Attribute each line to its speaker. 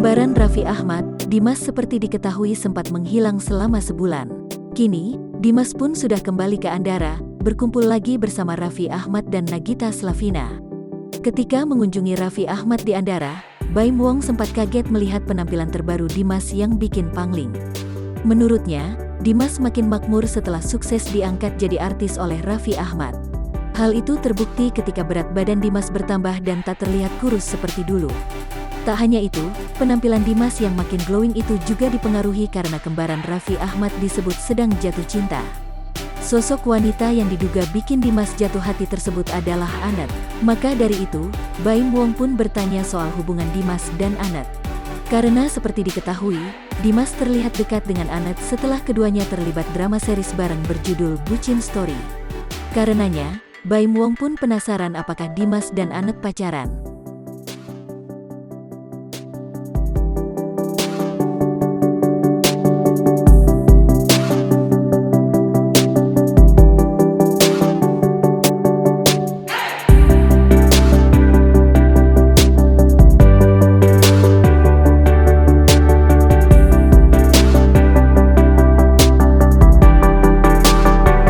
Speaker 1: Kembaran Raffi Ahmad, Dimas seperti diketahui sempat menghilang selama sebulan. Kini, Dimas pun sudah kembali ke Andara, berkumpul lagi bersama Raffi Ahmad dan Nagita Slavina. Ketika mengunjungi Raffi Ahmad di Andara, Baim Wong sempat kaget melihat penampilan terbaru Dimas yang bikin pangling. Menurutnya, Dimas makin makmur setelah sukses diangkat jadi artis oleh Raffi Ahmad. Hal itu terbukti ketika berat badan Dimas bertambah dan tak terlihat kurus seperti dulu. Tak hanya itu, penampilan Dimas yang makin glowing itu juga dipengaruhi karena kembaran Raffi Ahmad disebut sedang jatuh cinta. Sosok wanita yang diduga bikin Dimas jatuh hati tersebut adalah Annet. Maka dari itu, Baim Wong pun bertanya soal hubungan Dimas dan Annet. Karena seperti diketahui, Dimas terlihat dekat dengan Annet setelah keduanya terlibat drama series bareng berjudul Bucin Story. Karenanya, Baim Wong pun penasaran apakah Dimas dan Annet pacaran.